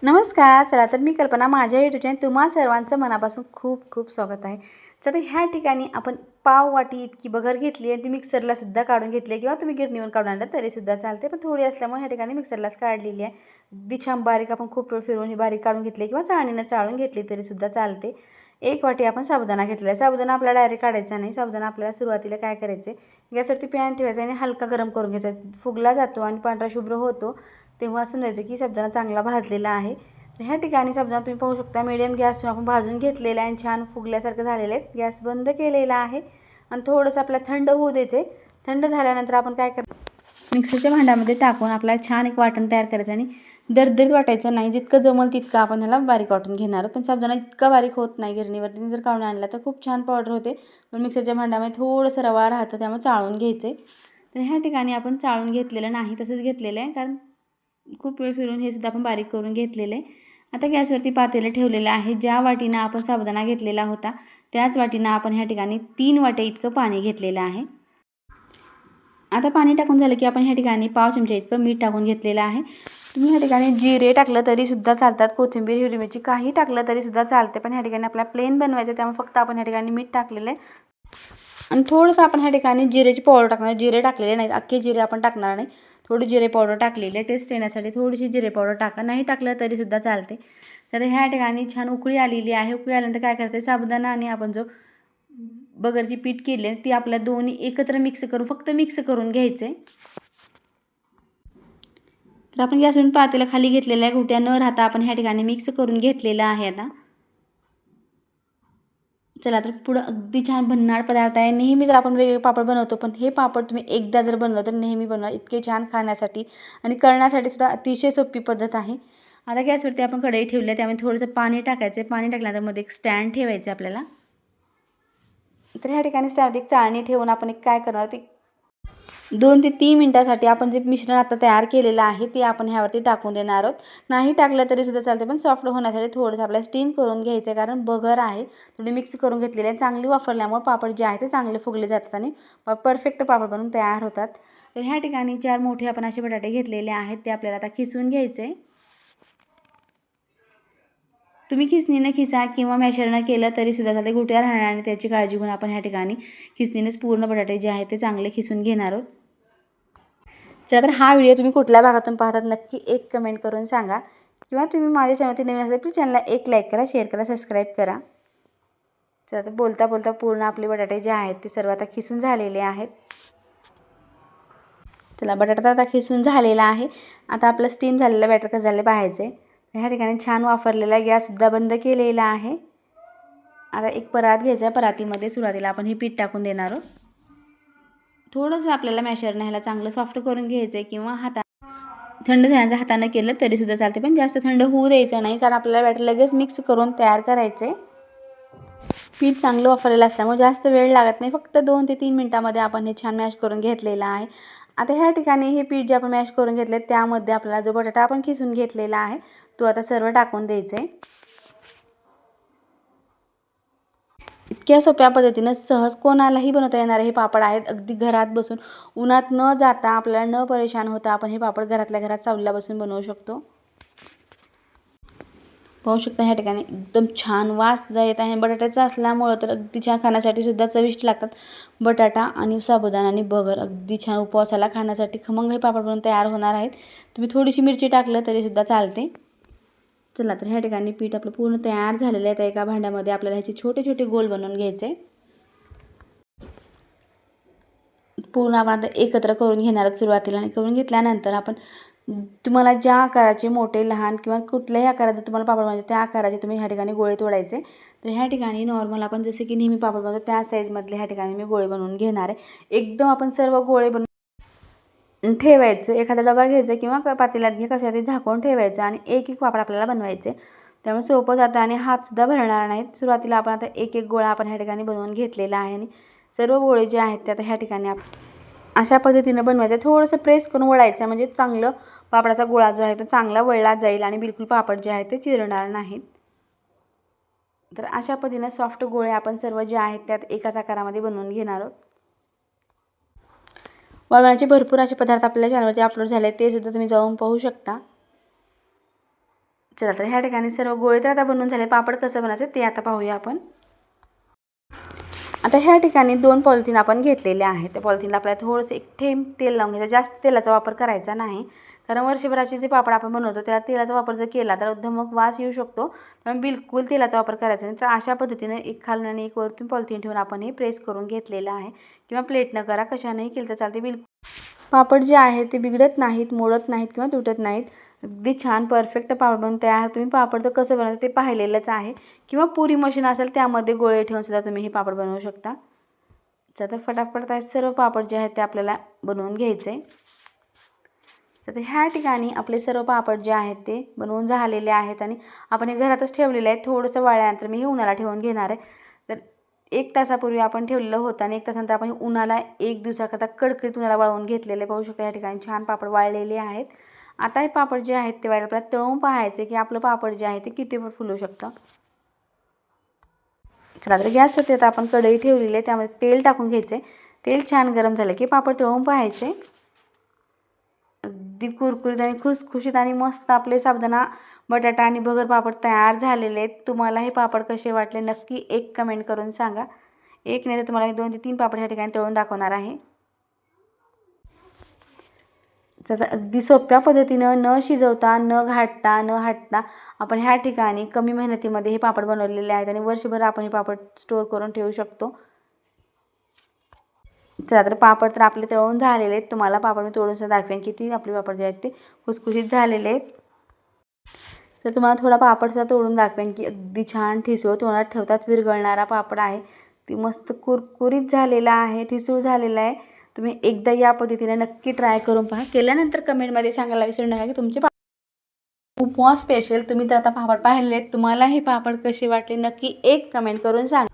नमस्कार. चला तर मी कल्पना माझ्या यूट्यूब चॅनल तुम्हा सर्वांचं मनापासून खूप खूप स्वागत आहे. तर ह्या ठिकाणी आपण पाव वाटी इतकी बगर घेतली आणि ती मिक्सरला सुद्धा काढून घेतली किंवा तुम्ही गिरणीवर काढून आणलं तरीसुद्धा चालते, पण थोडी असल्यामुळे ह्या ठिकाणी मिक्सरलाच काढलेली आहे. अगदी छान बारीक आपण खूप वेळ फिरवून ही बारीक काढून घेतली किंवा चाळणीनं चाळून घेतली तरीसुद्धा चालते. 1 वाटी आपण साबुदाणा घेतलेला आहे. साबुदाणा आपल्याला डायरेक्ट काढायचा नाही. साबुदाणा आपल्याला सुरुवातीला काय करायचं आहे, गॅसवरती पॅन ठेवायचा आणि हलका गरम करून घ्यायचा. फुगला जातो आणि पांढरा शुभ्र होतो तेव्हा समजायचं की साबुदाणा चांगला भाजलेला आहे. तर ह्या ठिकाणी साबुदाणा तुम्ही पाहू शकता मीडियम गॅसवर आपण भाजून घेतलेला आहे आणि छान फुगल्यासारखं झालेलं आहे. गॅस बंद केलेला आहे आणि थोडंसं आपल्याला थंड होऊ द्यायचं. थंड झाल्यानंतर आपण काय मिक्सरच्या भांड्यामध्ये टाकून आपल्याला छान एक वाटण तयार करायचं आणि दरदरीत वाटायचं नाही. जितकं जमल तितकं आपण ह्याला बारीक वाटून घेणार आहोत. पण साबुदाणा इतका बारीक होत नाही. गिरणीवरती जर काढून आणला तर खूप छान पावडर होते, पण मिक्सरच्या भांड्यामध्ये थोडंसं रवा राहतं त्यामुळे चाळून घ्यायचं आहे. तर ह्या ठिकाणी आपण चाळून घेतलेलं नाही, तसंच घेतलेलं आहे, कारण खूप वेळ फिरून हे सुद्धा आपण बारीक करून घेतलेलं आहे. आता गॅसवरती पातेलं ठेवलेलं आहे. ज्या वाटीनं आपण साबुदाणा घेतलेला होता त्याच वाटीनं आपण ह्या ठिकाणी 3 वाट्या इतकं पाणी घेतलेलं आहे. आता पाणी टाकून झालं की आपण ह्या ठिकाणी पाव चमचा इतकं मीठ टाकून घेतलेलं आहे. तुम्ही ह्या ठिकाणी जिरे टाकलं तरीसुद्धा चालतात, कोथिंबीर हिरवी मिरची काही टाकलं तरीसुद्धा चालते, पण ह्या ठिकाणी आपल्याला प्लेन बनवायचं त्यामुळे फक्त आपण ह्या ठिकाणी मीठ टाकलेलं आहे. आणि थोडंसं आपण ह्या ठिकाणी जिरेची पावडर टाकणार. जिरे टाकलेले नाहीत, अख्खे जिरे आपण टाकणार नाही. थोडी जिरे पावडर टाकलेली आहे, टेस्ट येण्यासाठी थोडीशी जिरे पावडर टाका, नाही टाकलं तरीसुद्धा चालते. तर ह्या ठिकाणी छान उकळी आलेली आहे. उकळी आल्यानंतर काय करायचं, साबुदाणा आणि आपण जो बगरची पीठ केली आहे ती आपल्या दोन्ही एकत्र मिक्स करून फक्त मिक्स करून घ्यायचं आहे. तर आपण गॅसवरून पातेलं खाली घेतलेलं आहे. घुट्या न राहता आपण ह्या ठिकाणी मिक्स करून घेतलेलं आहे. आता चला तर पुढं अगदी छान भन्नाट पदार्थ आहे. नेहमी जर आपण वेगवेगळे पापड बनवतो, पण हे पापड तुम्ही एकदा जर बनवलं तर नेहमी बनवा. इतके छान खाण्यासाठी आणि करण्यासाठी सुद्धा अतिशय सोपी पद्धत आहे. आता गॅसवरती आपण कढई ठेवली आहे, त्यामध्ये थोडंसं पाणी टाकायचं आहे. पाणी टाकल्यानंतर मध्ये एक स्टँड ठेवायचं आपल्याला. तर ह्या ठिकाणी स्टँड एक चाळणी ठेवून आपण एक काय करणार, ती 2 ते 3 मिनिटासाठी आपण जे मिश्रण आता तयार केलेलं आहे ते आपण ह्यावरती टाकून देणार आहोत. नाही टाकलं तरीसुद्धा चालते, पण सॉफ्ट होण्यासाठी थोडंसं आपल्याला स्टीम करून घ्यायचं आहे, कारण बगर आहे थोडी मिक्स करून घेतलेली आहे. चांगली वापरल्यामुळे पापड जे आहे ते चांगले फुगले जातात आणि परफेक्ट पापड बनून तयार होतात. तर ह्या ठिकाणी 4 मोठे आपण असे बटाटे घेतलेले आहेत, ते आपल्याला आता खिसून घ्यायचे आहे. तुम्ही खिसणीनं खिसा किंवा मॅशरनं केलं तरीसुद्धा चालते, गुठळ्या राहणार आणि त्याची काळजी घेऊन आपण ह्या ठिकाणी खिसणीनेच पूर्ण बटाटे जे आहेत ते चांगले खिसून घेणार आहोत. चला तर हा व्हिडिओ तुम्ही कुठल्या भागातून पाहतात नक्की एक कमेंट करून सांगा, किंवा तुम्ही माझ्या चॅनलवरती नवीन असेल तर चॅनलला एक लाईक करा, शेअर करा, सबस्क्राईब करा. चला तर बोलता बोलता पूर्ण आपले बटाटे जे आहेत ते सर्व आता खिसून झालेले आहेत. चला बटाटा आता खिसून झालेला आहे. आता आपलं स्टीम झालेलं बॅटर कसं झालं पाहायचं आहे. ह्या ठिकाणी छान वाफरलेला गॅससुद्धा बंद केलेला आहे. आता एक परात घ्यायचा आहे. परातीमध्ये सुरुवातीला आपण हे पीठ टाकून देणार आहोत. थोडंसं आपल्याला मॅशरनं ह्याला चांगलं सॉफ्ट करून घ्यायचं आहे, किंवा थंड झाल्यानंतर हातानं केलं तरीसुद्धा चालते, पण जास्त थंड होऊ द्यायचं नाही, कारण आपल्याला बॅटर लगेच मिक्स करून तयार करायचं आहे. पीठ चांगलं वापरलेलं असल्यामुळे जास्त वेळ लागत नाही. फक्त 2 ते 3 मिनिटामध्ये आपण हे छान मॅश करून घेतलेलं आहे. आता ह्या ठिकाणी हे पीठ जे आपण मॅश करून घेतले त्यामध्ये आपल्याला जो बटाटा आपण खिसून घेतलेला आहे तो आता सर्व टाकून द्यायचा आहे. इतक्या सोप्या पद्धतीनं सहज कोणालाही बनवता येणारे हे पापड आहेत. अगदी घरात बसून उन्हात न जाता आपल्याला न परेशान होता आपण हे पापड घरातल्या घरात सावलीला बसून बनवू शकतो. पाहू शकता ह्या ठिकाणी एकदम छान वास सुद्धा येत आहे. बटाट्याचा असल्यामुळं तर अगदी छान खाण्यासाठी सुद्धा चविष्ट लागतात. बटाटा आणि साबुदाणा आणि बगर अगदी छान उपवासाला खाण्यासाठी खमंग हे पापड बनवून तयार होणार आहेत. तुम्ही थोडीशी मिरची टाकलं तरीसुद्धा चालते. चला तर ह्या ठिकाणी पीठ आपलं पूर्ण तयार झालेलं आहे. तर एका भांड्यामध्ये आपल्याला ह्याचे छोटे छोटे गोल बनवून घ्यायचे. पूर्ण आपण एकत्र करून घेणार आहोत सुरुवातीला, आणि करून घेतल्यानंतर आपण तुम्हाला ज्या आकाराचे मोठे लहान किंवा कुठल्याही आकाराचे तुम्हाला पापड बनवायचे त्या आकाराचे तुम्ही ह्या ठिकाणी गोळे तोडायचे. तर ह्या ठिकाणी नॉर्मल आपण जसे की नेहमी पापड बनवतो त्या साईजमधले ह्या ठिकाणी मी गोळे बनवून घेणार आहे. एकदम आपण सर्व गोळे बनवून ठेवायचं. एखादा डबा घ्यायचा किंवा पातेल्यात घे कशातही झाकून ठेवायचं आणि एक एक पापड आपल्याला बनवायचे. त्यामुळे सोपं जातं आणि हातसुद्धा भरणार नाहीत. सुरुवातीला आपण आता एक एक गोळा आपण ह्या ठिकाणी बनवून घेतलेला आहे आणि सर्व गोळे जे आहेत ते आता ह्या ठिकाणी अशा पद्धतीनं बनवायचं. थोडंसं प्रेस करून वळायचं, म्हणजे चांगलं पापडाचा गोळा जो आहे तो चांगला वळला जाईल आणि बिलकुल पापड जे आहे ते चिरणार नाहीत. तर अशा पद्धतीनं सॉफ्ट गोळे आपण सर्व जे आहेत त्यात एकाच आकारामध्ये बनवून घेणार आहोत. वळवण्याचे भरपूर असे पदार्थ आपल्या चॅनलवरती अपलोड झाले, ते सुद्धा तुम्ही जाऊन पाहू शकता. चला तर ह्या ठिकाणी सर्व गोळे तर आता बनवून झाले. पापड कसं बनायचं ते आता पाहूया आपण. आता ह्या ठिकाणी 2 पॉलिथिन आपण घेतलेले आहेत. त्या पॉलिथिनला आपल्याला थोडंसं एक थेंब तेल लावून घ्यायचं. जास्त तेलाचा वापर करायचा नाही, कारण वर्षभराचे जे पापड आपण बनवतो त्याला तेलाचा वापर जर केला तर धमक वास येऊ शकतो. त्यामुळे बिलकुल तेलाचा वापर करायचा नाही. तर अशा पद्धतीने एक खालून आणि एक वरतून पॉलिथिन ठेवून आपण हे प्रेस करून घेतलेलं आहे, किंवा प्लेटनं करा, कशानेही केलं तर चालते. बिलकुल पापड जे आहे ते बिघडत नाहीत, मोडत नाहीत किंवा तुटत नाहीत. अगदी छान परफेक्ट पापड बनवून तयार. तुम्ही पापड तर कसं बनवायचं ते पाहिलेलंच आहे, किंवा पुरी मशीन असेल त्यामध्ये गोळे ठेवून सुद्धा तुम्ही हे पापड बनवू शकता. तर फटाफट सर्व पापड जे आहेत ते आपल्याला बनवून घ्यायचे. तर ह्या ठिकाणी आपले सर्व पापड जे आहेत ते बनवून झालेले आहेत, आणि आपण हे घरातच ठेवलेले आहेत. थोडंसं वाळल्यानंतर मी हे उन्हाला ठेवून घेणार आहे. तर 1 तासापूर्वी आपण ठेवलेलं होतं, आणि 1 तासानंतर आपण उन्हाला 1 दिवसाकरता कडकडीत उन्हाला वाळवून घेतलेले. पाहू शकता या ठिकाणी छान पापड वाळलेले आहेत. आता हे पापड जे आहेत ते वाळले. आपल्याला तळून पाहायचे की आपलं पापड जे आहे ते कितीवर फुलू शकतं. चला तर गॅसवरती आता आपण कढई ठेवलेली आहे, त्यामध्ये तेल टाकून घ्यायचे. तेल छान गरम झालं की पापड तळून पाहायचे. अगदी कुरकुरीत आणि खुसखुशीत आणि मस्त आपले साबुदाणा, बटाटा आणि भगर पापड तयार झालेले आहेत. तुम्हाला हे पापड कसे वाटले नक्की एक कमेंट करून सांगा. एक नाही तर तुम्हाला मी 2 ते 3 पापड ह्या ठिकाणी तळून दाखवणार आहे. तर अगदी सोप्या पद्धतीनं न शिजवता, न घाटता, न हटता आपण ह्या ठिकाणी कमी मेहनतीमध्ये हे पापड बनवलेले आहेत, आणि वर्षभर आपण हे पापड स्टोअर करून ठेवू शकतो. चला तर पापड तर आपले तळून झालेले आहेत. तुम्हाला पापड मी तोडून सुद्धा दाखवेन किती आपले पापड जे आहेत ते खुसखुशीत झालेले आहेत. तर तुम्हाला थोडा पापड सुद्धा तोडून दाखवेन की अगदी छान ठिसूळ तोंडात ठेवताच विरघळणारा पापड आहे. ती मस्त कुरकुरीत झालेला आहे, ठिसूळ झालेला आहे. तुम्ही एकदा या पद्धतीने नक्की ट्राय करून पहा. केल्यानंतर कमेंटमध्ये सांगायला विसरू नका की तुमचे उपवास स्पेशल तुम्ही तर आता पापड पाहिले आहेत. तुम्हाला हे पापड कसे वाटले नक्की एक कमेंट करून सांगा.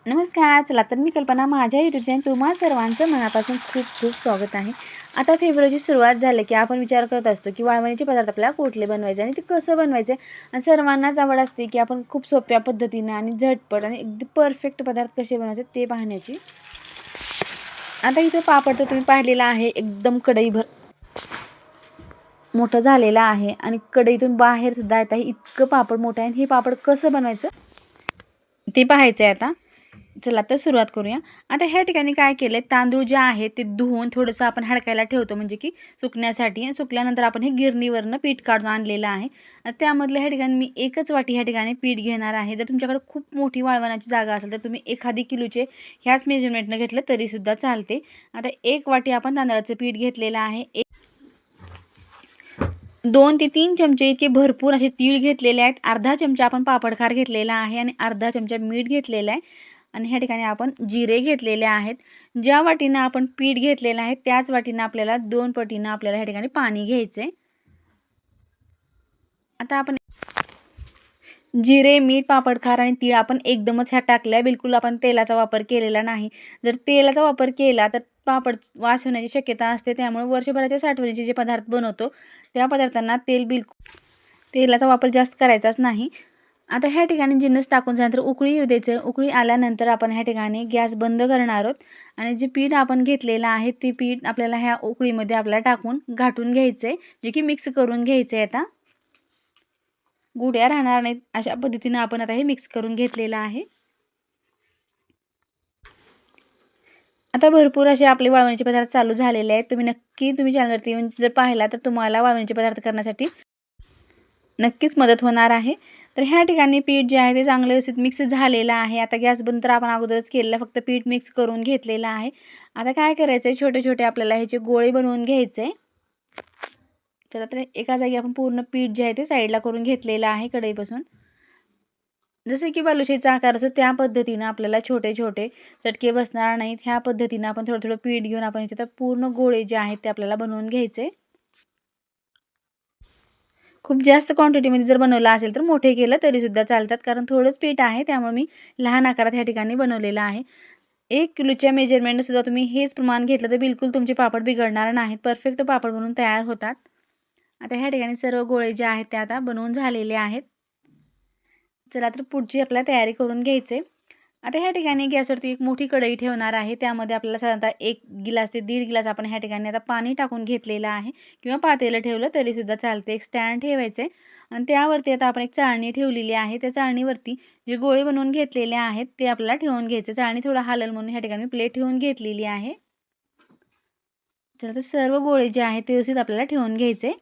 नमस्कार. चला तर मी कल्पना, माझ्या यूट्यूब चॅनल तुम्हा सर्वांचं मनापासून खूप खूप स्वागत आहे. आता फेब्रुवारीची सुरुवात झाली की आपण विचार करत असतो की वाळवणीचे पदार्थ आपल्याला कुठले बनवायचे आणि ते कसं बनवायचे. आणि सर्वांनाच आवड असते की आपण खूप सोप्या पद्धतीने आणि झटपट आणि एकदम परफेक्ट पदार्थ कसे बनवायचे ते पाहण्याची. आता इथं पापड तर तुम्ही पाहिलेला आहे, एकदम कढईभर मोठं झालेलं आहे, आणि कढईतून बाहेर सुद्धा येत आहे, इतकं पापड मोठं आहे. हे पापड कसं बनवायचं ते पाहायचं आहे आता. चला तर सुरुवात करूया. आता ह्या ठिकाणी काय केलं आहे, तांदूळ जे आहे ते धुवून थोडंसं आपण हडकायला ठेवतो, म्हणजे की सुकण्यासाठी. आणि सुकल्यानंतर आपण हे गिरणीवरनं पीठ काढून आणलेलं आहे. त्यामधलं ह्या ठिकाणी मी 1च वाटी ह्या ठिकाणी पीठ घेणार आहे. जर तुमच्याकडे खूप मोठी वाळवण्याची जागा असेल तर तुम्ही 1 किलोचे ह्याच मेजरमेंटनं घेतलं तरीसुद्धा चालते. आता 1 वाटी आपण तांदळाचं पीठ घेतलेलं आहे. 2 ते 3 चमचे इतके भरपूर असे तीळ घेतलेले आहेत. अर्धा चमचा आपण पापडखार घेतलेला आहे, आणि अर्धा चमचा मीठ घेतलेलं आहे. आणि ह्या ठिकाणी आपण जिरे घेतलेले आहेत. ज्या वाटीनं आपण पीठ घेतलेलं आहे त्याच वाटीनं आपल्याला 2 पटीनं आपल्याला ह्या ठिकाणी पाणी घ्यायचं आहे. आता आपण जिरे, मीठ, पापडखार आणि तीळ आपण एकदमच ह्यात टाकलं आहे. बिलकुल आपण तेलाचा वापर केलेला नाही. जर तेलाचा वापर केला तर पापड वास होण्याची शक्यता असते. त्यामुळे वर्षभराच्या साठवणीचे जे पदार्थ बनवतो त्या पदार्थांना तेलाचा वापर जास्त करायचाच नाही. आता ह्या ठिकाणी जिन्नस टाकून झाल्यानंतर उकळी येऊ द्यायचं. उकळी आल्यानंतर आपण ह्या ठिकाणी गॅस बंद करणार आहोत, आणि जे पीठ आपण घेतलेलं आहे ते पीठ आपल्याला ह्या उकळीमध्ये आपल्याला टाकून घाटून घ्यायचं आहे, जे की मिक्स करून घ्यायचं आहे. आता गुड्या राहणार नाहीत अशा पद्धतीनं आपण आता हे मिक्स करून घेतलेलं आहे. आता भरपूर असे आपले वाळवणीचे पदार्थ चालू झालेले आहेत. तुम्ही चॅनलवरती येऊन जर पाहिला तर तुम्हाला वाळवणीचे पदार्थ करण्यासाठी नक्कीच मदत होणार आहे. तर ह्या ठिकाणी पीठ जे आहे ते चांगलं व्यवस्थित मिक्स झालेलं आहे. आता गॅस बंद तर आपण अगोदरच केलेला, फक्त पीठ मिक्स करून घेतलेलं आहे. आता काय करायचं आहे, छोटे छोटे आपल्याला ह्याचे गोळे बनवून घ्यायचे आहे. चला तर एका जागी आपण पूर्ण पीठ जे आहे ते साईडला करून घेतलेलं आहे कढईपासून. जसे की बालुशाहीचा आकार असतो त्या पद्धतीनं आपल्याला छोटे छोटे चटके बसणार नाहीत. ह्या पद्धतीनं आपण थोडं थोडं पीठ घेऊन आपण ह्याच्यात पूर्ण गोळे जे आहेत ते आपल्याला बनवून घ्यायचे. खूप जास्त क्वांटिटीमध्ये जर बनवलं असेल तर मोठे केलं तरीसुद्धा चालतात, कारण थोडंच पीठ आहे त्यामुळे मी लहान आकारात ह्या ठिकाणी बनवलेलं आहे. 1 किलोच्या मेजरमेंटसुद्धा तुम्ही हेच प्रमाण घेतलं तर बिलकुल तुमचे पापड बिघडणार नाहीत. परफेक्ट पापड बनवून तयार होतात. आता ह्या ठिकाणी सर्व गोळे जे आहेत ते आता बनवून झालेले आहेत. चला तर पुढची आपल्याला तयारी करून घ्यायची. आता ह्या ठिकाणी गॅसवरती एक मोठी कढई ठेवणार आहे. त्यामध्ये आपल्याला साधारणतः 1 गिलास ते 1.5 गिलास आपण ह्या ठिकाणी आता पाणी टाकून घेतलेलं आहे किंवा पातेलं ठेवलं तरीसुद्धा चालते. एक स्टँड ठेवायचं आहे आणि त्यावरती आता आपण एक चाळणी ठेवलेली आहे. त्या चाळणीवरती जे गोळे बनवून घेतलेले आहेत ते आपल्याला ठेवून घ्यायचे. चाळणी थोडं हलेल म्हणून ह्या ठिकाणी प्लेट ठेवून घेतलेली आहे. चला तर सर्व गोळे जे आहेत ते व्यवस्थित आपल्याला ठेवून घ्यायचे.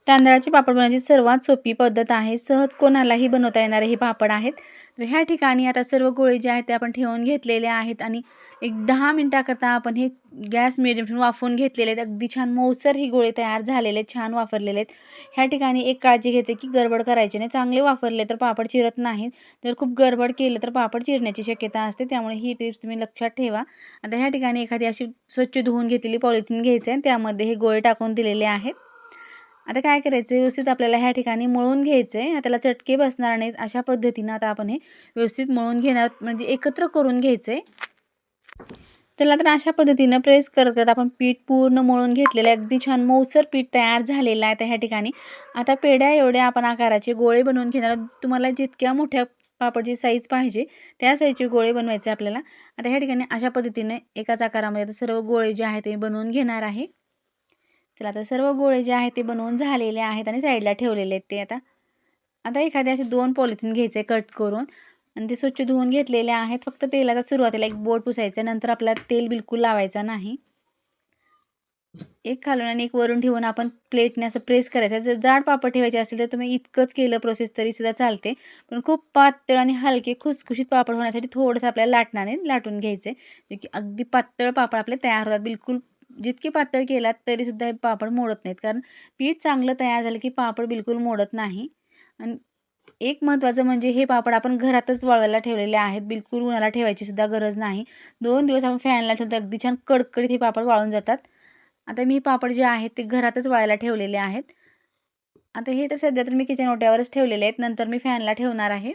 तांदळाचे पापड बनवण्याची सर्वात सोपी पद्धत आहे. सहज कोणालाही बनवता येणारे हे पापड आहेत. तर ह्या ठिकाणी आता सर्व गोळे जे आहेत ते आपण ठेवून घेतलेले आहेत आणि एक 10 मिनिटाकरता आपण हे गॅस मीडियम वाफवून घेतलेले आहेत. अगदी छान मऊसर ही गोळे तयार झालेले आहेत, छान वाफरलेले आहेत. ह्या ठिकाणी एक काळजी घ्यायची की गडबड करायची नाही. चांगले वाफरले तर पापड चिरत नाहीत. जर खूप गडबड केलं तर पापड चिरण्याची शक्यता असते. त्यामुळे ही टिप्स तुम्ही लक्षात ठेवा. आता ह्या ठिकाणी एखादी अशी स्वच्छ धुवून घेतलेली पॉलिथिन घ्यायची आहे. त्यामध्ये हे गोळे टाकून दिलेले आहेत. आता काय करायचं व्यवस्थित आपल्याला ह्या ठिकाणी मळून घ्यायचं आहे. त्याला चटके बसणार नाहीत अशा पद्धतीनं आता आपण हे व्यवस्थित मळून घेणार म्हणजे एकत्र करून घ्यायचं आहे. चला तर अशा पद्धतीनं प्रेस करत आपण पीठ पूर्ण मळून घेतलेलं आहे. अगदी छान मऊसर पीठ तयार झालेलं आहे. तर ह्या ठिकाणी आता पेढ्या एवढ्या आपण आकाराचे गोळे बनवून घेणार. तुम्हाला जितक्या मोठ्या पापडची साईज पाहिजे त्या साईजचे गोळे बनवायचे आपल्याला. आता ह्या ठिकाणी अशा पद्धतीने एकाच आकारामध्ये सर्व गोळे जे आहेत ते बनवून घेणार आहे. चला आता सर्व गोळे जे आहेत ते बनवून झालेले आहेत आणि साईडला ठेवलेले आहेत ते आता. आता एखाद्या असे 2 पॉलिथिन घ्यायचे कट करून आणि ते स्वच्छ धुवून घेतलेले आहेत. फक्त तेलाचा सुरुवातीला एक बोट पुसायचं, नंतर आपल्याला तेल बिलकुल लावायचं नाही. एक खालून आणि एक वरून ठेवून आपण प्लेटने असं प्रेस करायचं. जर जाड पापड ठेवायचे असेल तर तुम्ही इतकंच केलं प्रोसेस तरीसुद्धा चालते. पण खूप पातळ आणि हलके खुसखुशीत पापड होण्यासाठी थोडंसं आपल्याला लाटणाने लाटून घ्यायचे. जे की अगदी पातळ पापड आपले तयार होतात. बिलकुल जितके पातळ केलात तरीसुद्धा हे पापड मोडत नाहीत. कारण पीठ चांगलं तयार झालं की पापड बिलकुल मोडत नाही. आणि एक महत्त्वाचं म्हणजे हे पापड आपण घरातच वाळवायला ठेवलेले आहेत. बिलकुल उन्हाला ठेवायची सुद्धा गरज नाही. 2 दिवस आपण फॅनला ठेवतो तर अगदी छान कडकडीत हे पापड वाळून जातात. आता मी पापड जे आहेत ते घरातच वाळायला ठेवलेले आहेत. आता हे तर सध्या तर मी किचन ओट्यावरच ठेवलेले आहेत. नंतर मी फॅनला ठेवणार आहे.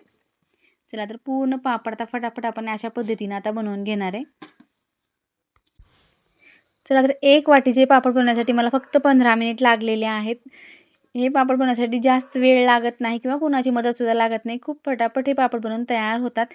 चला तर पूर्ण पापड आता फटाफट आपण अशा पद्धतीने आता बनवून घेणार आहे. चला तर 1 वाटीचे पापड बनवण्यासाठी मला फक्त 15 मिनिट लागलेले आहेत. हे पापड बनवण्यासाठी जास्त वेळ लागत नाही किंवा कुणाची मदतसुद्धा लागत नाही. खूप पटापट हे पापड बनवून तयार होतात.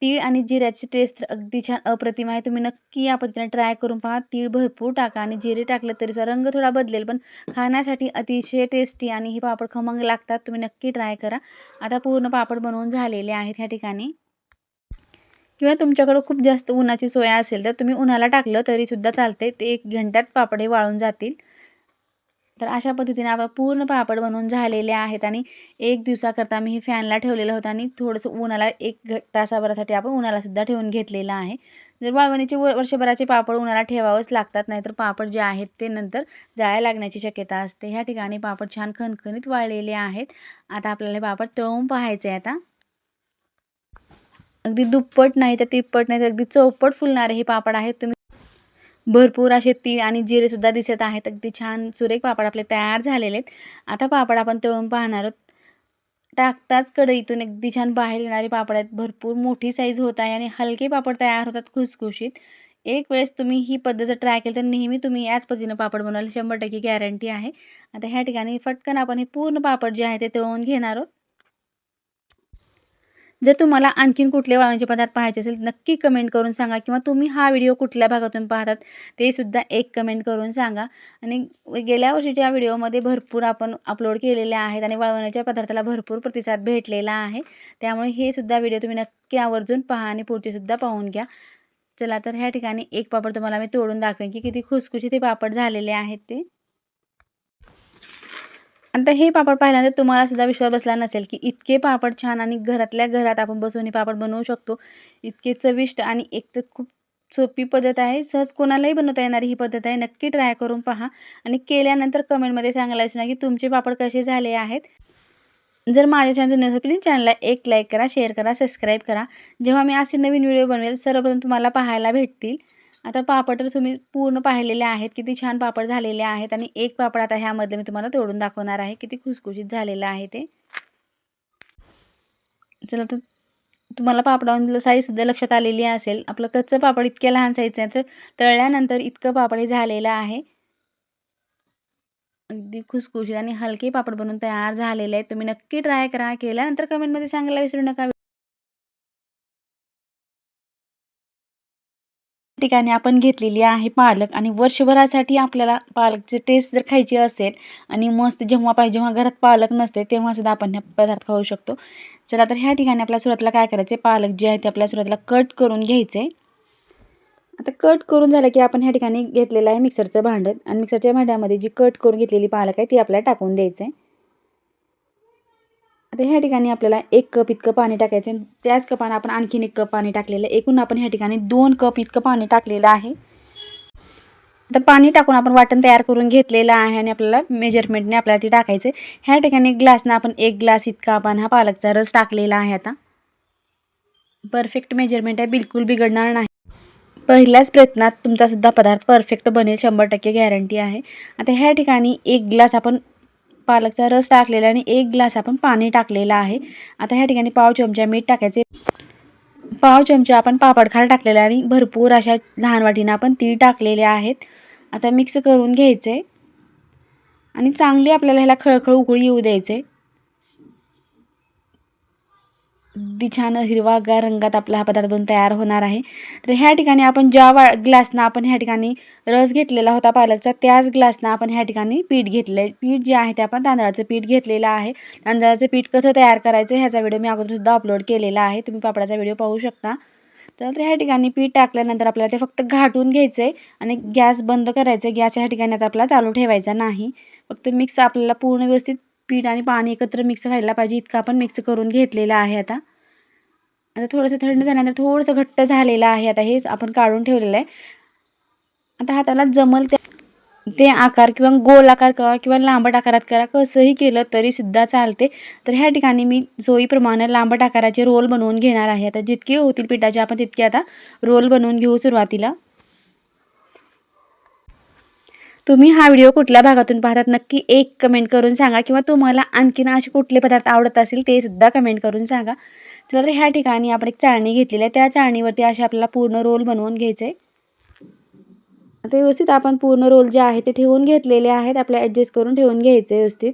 तीळ आणि जिऱ्याची टेस्ट तर अगदी छान अप्रतिम आहे. तुम्ही नक्की या पद्धतीने ट्राय करून पहा. तीळ भरपूर टाका आणि जिरे टाकलं तरीसुद्धा रंग थोडा बदलेल, पण खाण्यासाठी अतिशय टेस्टी आणि हे पापड खमंग लागतात. तुम्ही नक्की ट्राय करा. आता पूर्ण पापड बनवून झालेले आहेत ह्या ठिकाणी. किंवा तुमच्याकडं खूप जास्त उन्हाची सोय असेल तर तुम्ही उन्हाला टाकलं तरीसुद्धा चालते. ते 1 घंट्यात पापड हे वाळून जातील. तर अशा पद्धतीने आपण पूर्ण पापड बनवून झालेले आहेत आणि 1 दिवसाकरता मी हे फॅनला ठेवलेलं होतं आणि थोडंसं उन्हाला 1 तासाभरासाठी आपण उन्हालासुद्धा ठेवून घेतलेलं आहे. जर वाळवणीचे वर्षभराचे पापड उन्हाला ठेवावेच लागतात, नाहीतर पापड जे आहेत ते नंतर जाळ्या लागण्याची शक्यता असते. ह्या ठिकाणी पापड छान खणखणीत वाळलेले आहेत. आता आपल्याला हे पापड तळून पाहायचे आहे आता. अगदी दुप्पट नाही तर तिप्पट नाही तर अगदी चौपट फुलणारे हे पापड आहेत. तुम्ही भरपूर असे तीळ आणि जिरेसुद्धा दिसत आहेत. अगदी छान सुरेख पापड आपले तयार झालेले आहेत. आता पापड आपण तळून पाहणार आहोत. टाकताच कढईतून अगदी छान बाहेर येणारे पापड आहेत. भरपूर मोठी साईज होत आहे आणि हलके पापड तयार होतात खुसखुशीत. एक वेळेस तुम्ही ही पद्धत जर ट्राय केली तर नेहमी तुम्ही याच पद्धतीनं पापड बनवाल 100% गॅरंटी आहे. आता ह्या ठिकाणी फटकन आपण हे पूर्ण पापड जे आहे ते तळून घेणार आहोत. जर तुम्हाला आणखीन कुठले वाळवणीचे पदार्थ पाहायचे असेल नक्की कमेंट करून सांगा किंवा तुम्ही हा व्हिडिओ कुठल्या भागातून पाहतात ते सुद्धा एक कमेंट करून सांगा. आणि गेल्या वर्षीच्या व्हिडिओमध्ये भरपूर आपण अपलोड केलेले आहेत आणि वाळवण्याच्या पदार्थाला भरपूर प्रतिसाद भेटलेला आहे. त्यामुळे हे सुद्धा व्हिडिओ तुम्ही नक्की आवर्जून पहा आणि पुढचे सुद्धा पाहून घ्या. चला तर ह्या ठिकाणी एक पापड तुम्हाला मी तोडून दाखवेन की किती खुसखुशीत हे पापड झालेले आहेत ते. आता हे पापड पाहिल्यानंतर तुम्हाला सुद्धा विश्वास बसला नसेल की इतके पापड छान आणि घरातल्या घरात आपण बसून हे पापड बनवू शकतो. इतके चविष्ट आणि एक तर खूप सोपी पद्धत आहे. सहज कोणालाही बनवता येणारी ही पद्धत आहे. नक्की ट्राय करून पहा आणि केल्यानंतर कमेंटमध्ये सांगायला विसरू नका की तुमचे पापड कसे झाले आहेत. जर माझ्या चॅनल नसेल प्लीज चॅनलला एक लाईक करा, शेअर करा, सबस्क्राईब करा. जेव्हा मी असे नवीन व्हिडिओ बनवेल सर्वप्रथम तुम्हाला पाहायला भेटतील. आता पापड तर तुम्ही पूर्ण पाहिलेले आहेत. किती छान पापड झालेले आहेत आणि एक पापड आता ह्यामधलं मी तुम्हाला तोडून दाखवणार आहे. किती खुसखुशीत झालेलं आहे ते. चला तर तुम्हाला पापडावरील साईजसुद्धा लक्षात आलेली असेल. आपलं कच्चं पापड इतक्या लहान साईजचं आहे तर तळल्यानंतर इतकं पापड हे झालेलं आहे. अगदी खुसखुशीत आणि हलके पापड बनवून तयार झालेले आहेत. तुम्ही नक्की ट्राय करा. केल्यानंतर कमेंटमध्ये सांगायला विसरू नका. ठिकाणी आपण घेतलेली आहे पालक आणि वर्षभरासाठी आपल्याला पालकची टेस्ट जर खायची असेल आणि मस्त जेव्हा पाहिजे जेव्हा घरात पालक नसते तेव्हासुद्धा आपण हा पदार्थ खाऊ शकतो. चला तर ह्या ठिकाणी आपल्याला सुरुवातीला काय करायचं आहे, पालक जे आहे ते आपल्याला सुरुवातीला कट करून घ्यायचं आहे. आता कट करून झालं की आपण ह्या ठिकाणी घेतलेलं आहे मिक्सरचं भांडं आणि मिक्सरच्या भांड्यामध्ये जी कट करून घेतलेली पालक आहे ती आपल्याला टाकून द्यायचं आहे. आता ह्या ठिकाणी आपल्याला 1 कप इतकं पाणी टाकायचं आहे. त्याच कपाने आपण आणखीन 1 कप पाणी टाकलेलं आहे. एकूण आपण ह्या ठिकाणी 2 कप इतकं पाणी टाकलेलं आहे. आता पाणी टाकून आपण वाटण तयार करून घेतलेलं आहे आणि आपल्याला मेजरमेंटने आपल्याला ते टाकायचं आहे. ह्या ठिकाणी ग्लासनं आपण 1 ग्लास इतका आपण हा पालकचा रस टाकलेला आहे. आता परफेक्ट मेजरमेंट आहे, बिलकुल बिघडणार नाही. पहिल्याच प्रयत्नात तुमचासुद्धा पदार्थ परफेक्ट बनेल, 100% गॅरंटी आहे. आता ह्या ठिकाणी 1 ग्लास आपण पालकचा रस टाकलेला आणि 1 ग्लास आपण पाणी टाकलेलं आहे. आता ह्या ठिकाणी पाव चमचा मीठ टाकायचे, पाव चमचा आपण पापडखार टाकलेला आणि भरपूर अशा लहान वाटीनं आपण तीळ टाकलेले आहेत. आता मिक्स करून घ्यायचे आणि चांगली आपल्याला ह्याला खळखळ उकळी येऊ द्यायचे. अगदी छान हिरवागार रंगात आपला हा पदार्थ बनून तयार होणार आहे. तर ह्या ठिकाणी आपण ज्या ग्लासनं आपण ह्या ठिकाणी रस घेतलेला होता पालकचा त्याच ग्लासनं आपण ह्या ठिकाणी पीठ घेतलं आहे. पीठ जे आहे ते आपण तांदळाचं पीठ घेतलेलं आहे. तांदळाचं पीठ कसं तयार करायचं ह्याचा व्हिडिओ मी अगोदरसुद्धा अपलोड केलेला आहे, तुम्ही पापडाचा व्हिडिओ पाहू शकता. तर ह्या ठिकाणी पीठ टाकल्यानंतर आपल्याला ते फक्त घाटून घ्यायचं आहे आणि गॅस बंद करायचं आहे. गॅस ह्या ठिकाणी आता आपल्याला चालू ठेवायचा नाही. फक्त मिक्स आपल्याला पूर्ण व्यवस्थित पीठ आणि पाणी एकत्र मिक्स व्हायला पाहिजे इतकं आपण मिक्स करून घेतलेलं आहे. आता थोडंसं थंड झाल्यानंतर थोडंसं घट्ट झालेलं आहे. आता हे आपण काढून ठेवलेलं आहे. आता हाताला जमल ते आकार किंवा गोल आकार करा किंवा लांबट आकारात करा, कसंही केलं तरीसुद्धा चालते. तर ह्या ठिकाणी मी सोयीप्रमाणे लांबट आकाराचे रोल बनवून घेणार आहे. आता जितके होतील पिठाचे आपण तितके आता रोल बनवून घेऊ सुरुवातीला. तुम्ही हा व्हिडिओ कुठल्या भागातून पाहतात नक्की एक कमेंट करून सांगा किंवा तुम्हाला आणखीन असे कुठले पदार्थ आवडत असतील ते सुद्धा कमेंट करून सांगा. तर ह्या ठिकाणी आपण एक चाळणी घेतलेली आहे, त्या चाळणीवरती असे आपल्याला पूर्ण रोल बनवून घ्यायचे. आता व्यवस्थित आपण पूर्ण रोल जे आहे ते ठेवून घेतलेले आहेत, आपल्याला ॲडजस्ट करून ठेवून घ्यायचे व्यवस्थित.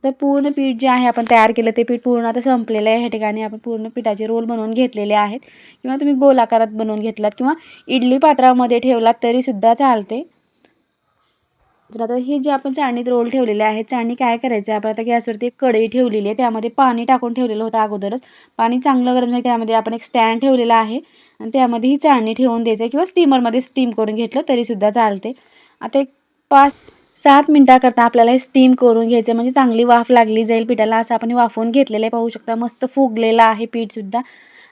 तर पूर्ण पीठ जे आहे आपण तयार केलं ते पीठ पूर्ण आता संपलेलं आहे. ह्या ठिकाणी आपण पूर्ण पिठाचे रोल बनवून घेतलेले आहेत किंवा तुम्ही गोल आकारात बनवून घेतलात किंवा इडली पात्रामध्ये ठेवलात तरीसुद्धा चालते. तर आता हे जे आपण चाळणीत रोल ठेवलेले आहेत, चाळणी काय करायचं आहे, आपण आता गॅसवरती एक कढई ठेवलेली आहे, त्यामध्ये पाणी टाकून ठेवलेलं होतं अगोदरच. पाणी चांगलं गरम झालं, त्यामध्ये आपण एक स्टँड ठेवलेला आहे आणि त्यामध्ये ही चाळणी ठेवून द्यायचं आहे किंवा स्टीमरमध्ये स्टीम करून घेतलं तरीसुद्धा चालते. आता एक 5-7 मिनटाकरता आपल्याला हे स्टीम करून घ्यायचं म्हणजे चांगली वाफ लागली जाईल पिठाला. असं आपण वाफवून घेतलेलं आहे, पाहू शकता मस्त फुगलेलं आहे पीठसुद्धा.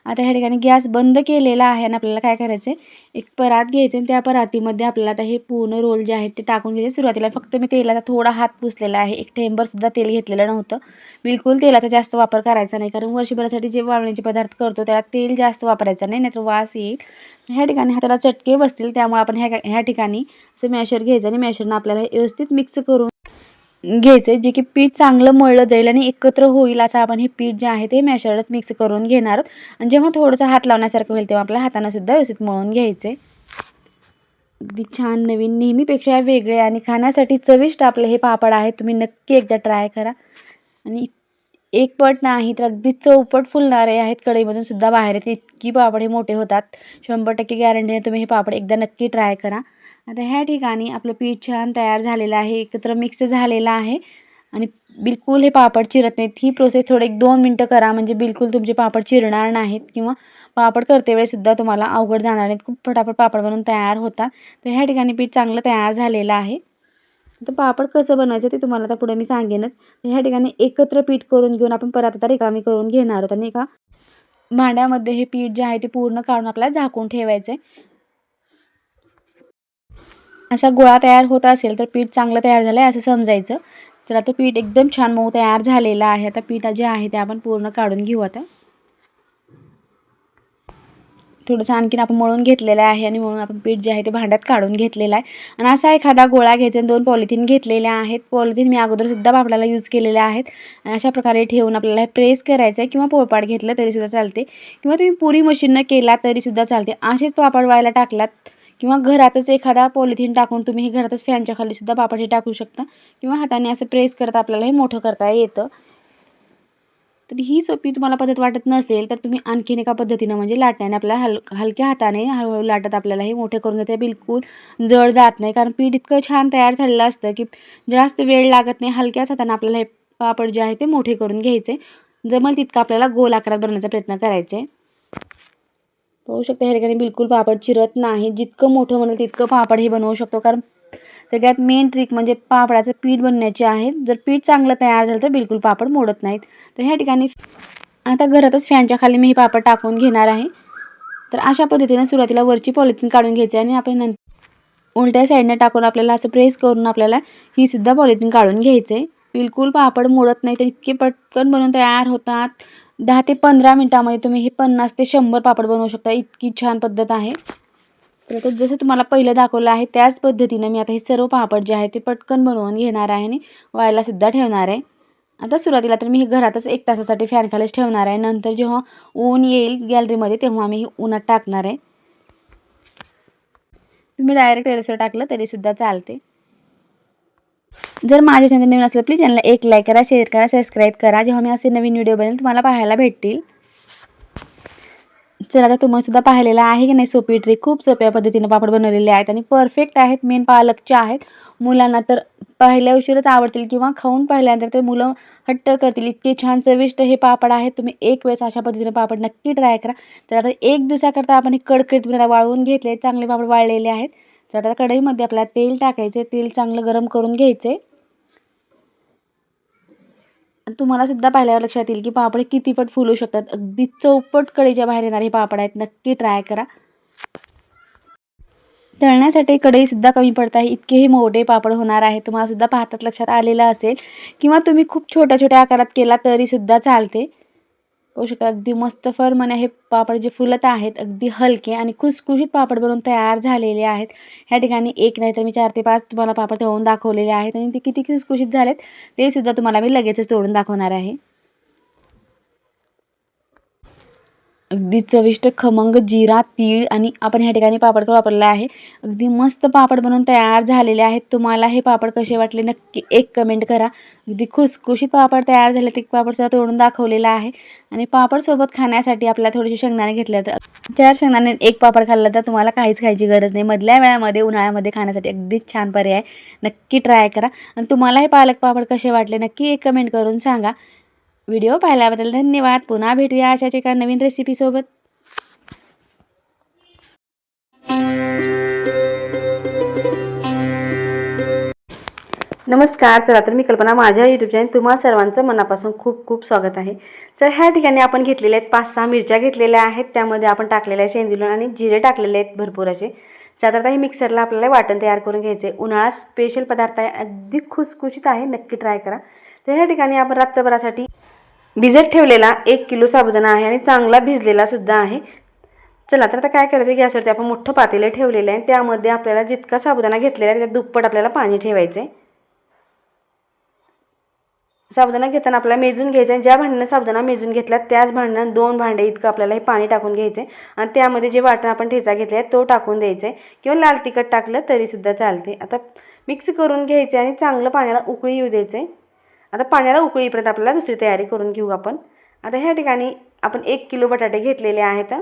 आता ह्या ठिकाणी गॅस बंद केलेला आहे आणि आपल्याला काय करायचं आहे, एक परात घ्यायचं आणि त्या परातीमध्ये आपल्याला आता हे पूर्ण रोल जे आहेत ते टाकून घ्यायचे. सुरुवातीला फक्त मी तेलाचा थोडा हात पुसलेला आहे, एक थेंबरसुद्धा तेल घेतलेलं नव्हतं. बिलकुल तेलाचा जास्त वापर करायचा नाही, कारण वर्षभरासाठी जे वाळवण्याचे पदार्थ करतो त्याला तेल जास्त वापरायचं नाही, नाहीतर वास येईल. ह्या ठिकाणी हाताला चटके बसतील, त्यामुळे आपण ह्या ठिकाणी असं मॅशर घ्यायचं आणि मॅशरनं आपल्याला व्यवस्थित मिक्स करून घ्यायचे, जे की पीठ चांगलं मळलं जाईल आणि एकत्र होईल असं आपण हे पीठ जे आहे ते मॅशरच मिक्स करून घेणार आहोत. आणि जेव्हा थोडंसं हात लावण्यासारखं होईल तेव्हा आपल्या हाताने सुद्धा व्यवस्थित मळून घ्यायचे. अगदी छान नवीन नेहमीपेक्षा वेगळे आणि खाण्यासाठी चविष्ट आपले हे पापड आहेत. तुम्ही नक्की एकदा ट्राय करा आणि एक पट नाही तर अगदी चौपट फुलणारे आहेत, कढईमधून सुद्धा बाहेर येते इतकी पापड हे मोठे होतात. 100% गॅरंटीने तुम्ही हे पापड एकदा नक्की ट्राय करा. आता ह्या ठिकाणी आपलं पीठ छान तयार झालेलं आहे, एकत्र मिक्स झालेलं आहे आणि बिलकुल हे पापड चिरत नाहीत. ही प्रोसेस थोडं 1-2 मिनटं करा म्हणजे बिलकुल तुमचे पापड चिरणार नाहीत किंवा पापड करते वेळेसुद्धा तुम्हाला अवघड जाणार नाहीत. खूप फटाफट पापड बनवून तयार होतात. तर ह्या ठिकाणी पीठ चांगलं तयार झालेलं आहे. तर पापड कसं बनवायचं ते तुम्हाला आता पुढे मी सांगेनच. ह्या ठिकाणी एकत्र पीठ करून घेऊन आपण परत आता रिकामी करून घेणार आहोत आणि एका भांड्यामध्ये हे पीठ जे आहे ते पूर्ण काढून आपल्याला झाकून ठेवायचं आहे. असा गोळा तयार होत असेल तर पीठ चांगलं तयार झालं आहे असं समजायचं. तर आता पीठ एकदम छान मऊ तयार झालेलं आहे. आता पीठ जे आहे ते आपण पूर्ण काढून घेऊ. आता थोडंसं आणखीन आपण मळून घेतलेलं आहे आणि म्हणून आपण पीठ जे आहे ते भांड्यात काढून घेतलेलं आहे. आणि असा एखादा गोळा घ्यायचा आणि 2 पॉलिथिन घेतलेल्या आहेत. पॉलिथिन मी अगोदरसुद्धा पापडाला यूज केलेले आहेत आणि अशा प्रकारे ठेवून आपल्याला हे प्रेस करायचं आहे किंवा पोळपाट घेतलं तरीसुद्धा चालते किंवा तुम्ही पुरी मशीननं केला तरीसुद्धा चालते. असेच पापड व्हायला टाकलात किंवा घरातच एखादा पॉलिथिन टाकून तुम्ही हे घरातच फॅनच्या खालीसुद्धा पापड हे टाकू शकता किंवा हाताने असं प्रेस करत आपल्याला हे मोठं करता येतं. तर ही सोपी तुम्हाला पद्धत वाटत नसेल तर तुम्ही आणखीन एका पद्धतीनं म्हणजे लाटण्याने आपल्याला हलक्या हाताने हळूहळू लाटत आपल्याला हे मोठे करून घ्यायचे. बिलकुल जड जात नाही, कारण पीठ इतकं छान तयार झालेलं असतं की जास्त वेळ लागत नाही. हलक्याच हाताने आपल्याला हे पापड जे आहे ते मोठे करून घ्यायचे. जमल तितकं आपल्याला गोल आकारात बनवण्याचा प्रयत्न करायचा आहे. पाहू शकता ह्या ठिकाणी बिलकुल पापड चिरत नाही. जितकं मोठं म्हणेल तितकं पापड हे बनवू शकतो, कारण सगळ्यात मेन ट्रिक म्हणजे पापडाचं पीठ बनण्याची आहे. जर पीठ चांगलं तयार झालं तर बिलकुल पापड मोडत नाहीत. तर ह्या ठिकाणी आता घरातच फॅनच्या खाली मी हे पापड टाकून घेणार आहे. तर अशा पद्धतीने सुरुवातीला वरची पॉलिथिन काढून घ्यायची आणि आपण नंतर उलट्या साईडने टाकून आपल्याला असं प्रेस करून आपल्याला ही सुद्धा पॉलिथिन काढून घ्यायचं आहे. बिलकुल पापड मोडत नाही, तर इतके पटकन बनवून तयार होतात. 10 ते 15 मिनिटामध्ये तुम्ही हे 50 ते 100 पापड बनवू शकता. इतकी छान पद्धत आहे. तर आता जसं तुम्हाला पहिलं दाखवलं आहे त्याच पद्धतीनं मी आता हे सर्व पापड जे आहे ते पटकन बनवून घेणार आहे आणि व्हायलासुद्धा ठेवणार आहे. आता सुरुवातीला तर मी हे घरातच 1 तासासाठी फॅनखालीच ठेवणार आहे. नंतर जेव्हा ऊन येईल गॅलरीमध्ये तेव्हा मी हे उन्हात टाकणार आहे. तुम्ही डायरेक्ट टेरेसवर टाकलं तरीसुद्धा चालते. जर माझ्या चॅनल नवीन असलं प्लीज चॅनलला एक लाईक करा, शेअर करा, सबस्क्राईब करा. जेव्हा मी असे नवीन व्हिडिओ बनवेल तुम्हाला पाहायला भेटतील. चला आता तुम्ही सुद्धा पाहिलेला आहे की नाही सोपी ट्रिक. खूप सोप्या पद्धतीने पापड बनवलेले आहेत आणि परफेक्ट आहेत. मेन पालकचे आहेत. मुलांना तर पहिल्या उशीरच आवडतील किंवा खाऊन पाहिल्यानंतर ते मुलं हट्ट करतील. इतके छान चविष्ट हे पापड आहेत. तुम्ही एक वेळेस अशा पद्धतीने पापड नक्की ट्राय करा. तर आता एक दिवसाकरता आपण हे कडकडीत वाळवून घेतले, चांगले पापड वाळलेले आहेत. तर आता कढईमध्ये आपल्याला तेल टाकायचे. तेल चांगलं गरम करून घ्यायचे. तुम्हाला सुद्धा पाहिल्यावर लक्षात येईल की पापड किती पट फुलू शकतात. अगदी चौपट कढईच्या बाहेर येणारे पापड आहेत. नक्की ट्राय करा. तळण्यासाठी कढईसुद्धा कमी पडत आहे. इतकेही मोठे पापड होणार आहे. तुम्हाला सुद्धा पाहतात लक्षात आलेलं असेल, किंवा तुम्ही खूप छोट्या छोट्या आकारात केला तरीसुद्धा चालते. पाहू शकता अगदी मस्त फर्मने हे पापड जे फुलत आहेत अगदी हलके आणि खुसखुशीत पापड बनवून तयार झालेले आहेत. ह्या ठिकाणी एक नाही तर मी 4 ते 5 तुम्हाला पापड तळून दाखवलेले आहेत आणि ते किती खुसखुशीत झालेत ते सुद्धा तुम्हाला मी लगेचच तोडून दाखवणार आहे. अगदी चविष्ट खमंग जिरा, तीळ आणि आपण ह्या ठिकाणी पापड वापरला आहे. अगदी मस्त पापड बनवून तयार झालेले आहेत. तुम्हाला हे पापड कसे वाटले नक्की एक कमेंट करा. अगदी खुसखुशीत पापड तयार झाले. ते पापडसुद्धा तोडून दाखवलेला आहे आणि पापडसोबत खाण्यासाठी आपल्याला थोडेसे शेंगदाणे घेतले तर 4 शेंगदाणे 1 पापड खाल्लं तर तुम्हाला काहीच खायची गरज नाही. मधल्या वेळामध्ये उन्हाळ्यामध्ये खाण्यासाठी अगदीच छान पर्याय. नक्की ट्राय करा आणि तुम्हाला हे पालक पापड कसे वाटले नक्की एक कमेंट करून सांगा. व्हिडिओ पाहिल्याबद्दल धन्यवाद. पुन्हा भेटूया अशाच एका नवीन रेसिपीसोबत. नमस्कार. चला तर मी कल्पना, माझ्या यूट्यूब चॅनल तुम्हा सर्वांचं मनापासून खूप खूप स्वागत आहे. तर ह्या ठिकाणी आपण घेतलेले आहेत 5-6 मिरच्या घेतलेल्या आहेत. त्यामध्ये आपण टाकलेले आहे शेंदूर आणि जिरे टाकलेले आहेत भरपूर असे. साधारणतः हे मिक्सरला आपल्याला वाटण तयार करून घ्यायचे. उन्हाळा स्पेशल पदार्थ आहे. अगदी खुसखुशीत आहे. नक्की ट्राय करा. तर ह्या ठिकाणी आपण रात्रभरासाठी भिजत ठेवलेला 1 किलो साबुदाणा आहे आणि चांगला भिजलेला सुद्धा आहे. चला तर आता काय करायचं, गॅसवरती आपण मोठं पातेलं ठेवलेलं आहे. त्यामध्ये आपल्याला जितका साबुदाणा घेतलेला आहे त्याच्यात दुप्पट आपल्याला पाणी ठेवायचं आहे. साबुदाणा घेताना आपल्याला मेजून घ्यायचं आहे. ज्या भांड्यानं साबुदाणा मेजून घेतला त्याच भांड्यानं 2 भांडे इतकं आपल्याला हे पाणी टाकून घ्यायचं आहे आणि त्यामध्ये जे वाटण आपण ठेचा घेतला आहे तो टाकून द्यायचा आहे किंवा लाल तिखट टाकलं तरीसुद्धा चालते. आता मिक्स करून घ्यायचे आणि चांगलं पाण्याला उकळी येऊ द्यायचं आहे. आता पाण्याला उकळी येईपर्यंत आपल्याला दुसरी तयारी करून घेऊ आपण. आता ह्या ठिकाणी आपण 1 किलो बटाटे घेतलेले आहेत.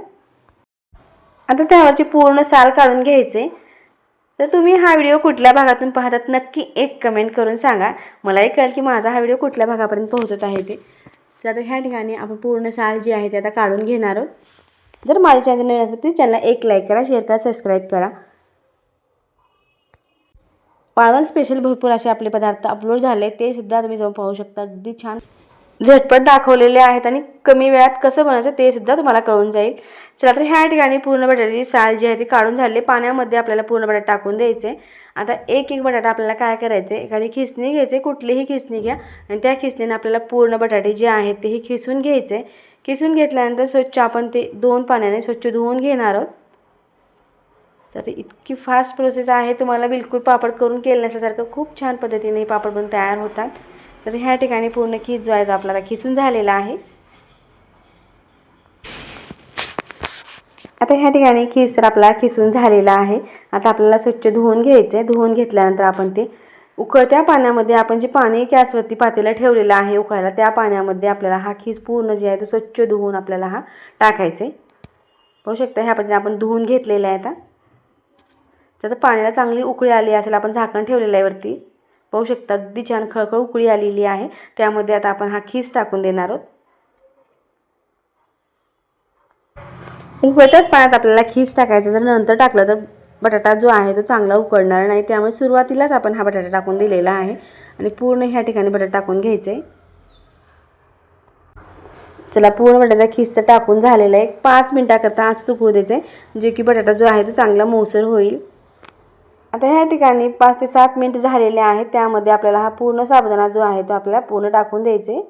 आता त्यावरची पूर्ण साल काढून घ्यायचे. तर तुम्ही हा व्हिडिओ कुठल्या भागातून पाहतात नक्की एक कमेंट करून सांगा. मलाही कळेल की माझा हा व्हिडिओ कुठल्या भागापर्यंत पोहोचत आहे ते. तर आता ह्या ठिकाणी आपण पूर्ण साल जी आहे ते आता काढून घेणार आहोत. जर माझ्या चॅनल नवीन असेल प्लीज चॅनलला एक लाईक करा, शेअर करा, सबस्क्राईब करा. वाळवण स्पेशल भरपूर असे आपले पदार्थ अपलोड झाले, ते सुद्धा तुम्ही जाऊन पाहू शकता. अगदी छान झटपट दाखवलेले आहेत आणि कमी वेळात कसं बनायचं ते सुद्धा तुम्हाला कळून जाईल. चला तर ह्या ठिकाणी पूर्ण बटाट्याची साल जी आहे ती काढून झाली. पाण्यामध्ये आपल्याला पूर्ण बटाटा टाकून द्यायचे. आता एक एक बटाटा आपल्याला काय करायचे, एखादी खिसणी घ्यायचे, कुठलीही खिसणी घ्या आणि त्या खिसणीने आपल्याला पूर्ण बटाटे जे आहेत ते खिसून घ्यायचे. खिसून घेतल्यानंतर स्वच्छ आपण ते 2 पाण्याने स्वच्छ धुवून घेणार आहोत. तर इतकी फास्ट प्रोसेस आहे. तुम्हाला बिलकुल पापड करून केलं नसल्यासारखं खूप छान पद्धतीने हे पापड बनवून तयार होतात. तर ह्या ठिकाणी पूर्ण खीस जो आहे तो आपल्याला खिसून झालेला आहे. आता ह्या ठिकाणी खीस तर आपला खिसून झालेला आहे. आता आपल्याला स्वच्छ धुवून घ्यायचे. धुवून घेतल्यानंतर आपण ते उकळत्या पाण्यामध्ये आपण जे पाणी गॅसवरती पातेलं ठेवलेलं आहे उकळायला, त्या पाण्यामध्ये आपल्याला हा खीस पूर्ण जे आहे तो स्वच्छ धुवून आपल्याला हा टाकायचा आहे. पाहू शकता ह्या पद्धतीने आपण धुवून घेतलेलं आहे. आता तर पाण्याला चांगली उकळी आली असेल, आपण झाकण ठेवलेलं आहे वरती. पाहू शकता अगदी छान खळखळ उकळी आलेली आहे. त्यामध्ये आता आपण हा खीस टाकून देणार आहोत. उकळत्याच पाण्यात आपल्याला खीस टाकायचं. जर नंतर टाकलं तर बटाटा जो आहे तो चांगला उकळणार नाही, त्यामुळे सुरुवातीलाच आपण हा बटाटा टाकून दिलेला आहे आणि पूर्ण ह्या ठिकाणी बटाटा टाकून घ्यायचं आहे. चला पूर्ण बटाट्याचा खीस तर टाकून झालेला आहे. 5 मिनिटाकरता असंच उकळू द्यायचं आहे, जे की बटाटा जो आहे तो चांगला मऊसर होईल. आता ह्या ठिकाणी 5 ते 7 मिनिट झालेले आहेत. त्यामध्ये आपल्याला हा पूर्ण साबुदाणा जो आहे तो आपल्याला पूर्ण टाकून द्यायचा आहे.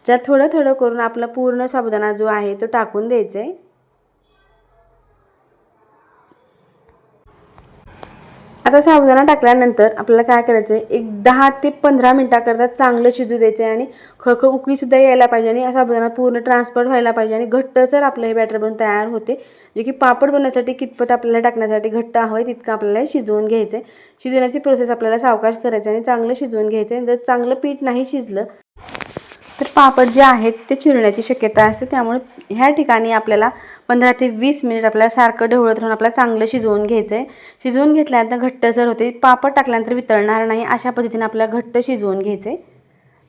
जर थोडं थोडं करून आपला पूर्ण साबुदाणा जो आहे तो टाकून द्यायचा आहे. आता साबुदाणा टाकल्यानंतर आपल्याला काय करायचं आहे, एक 10 ते 15 मिनिटाकरता चांगलं शिजू द्यायचं आहे आणि खळखळ उकळीसुद्धा यायला पाहिजे आणि साबुदाणा पूर्ण ट्रान्सफर व्हायला पाहिजे आणि घट्टसर आपलं हे बॅटर बनून तयार होते. जे की पापड बनवण्यासाठी कितपत आपल्याला टाकण्यासाठी घट्ट हवं आहे तितकं आपल्याला शिजवून घ्यायचं आहे. शिजवण्याची प्रोसेस आपल्याला सावकाश करायची आणि चांगलं शिजवून घ्यायचं आहे. जर चांगलं पीठ नाही शिजलं तर पापड जे आहेत ते चिरण्याची शक्यता असते. त्यामुळे ह्या ठिकाणी आपल्याला 15 ते 20 मिनिट आपल्याला सारखं ढवळत राहून आपल्याला चांगलं शिजवून घ्यायचं आहे. शिजवून घेतल्यानंतर घट्टसर होते, पापड टाकल्यानंतर वितळणार नाही, अशा पद्धतीने आपल्याला घट्ट शिजवून घ्यायचं आहे.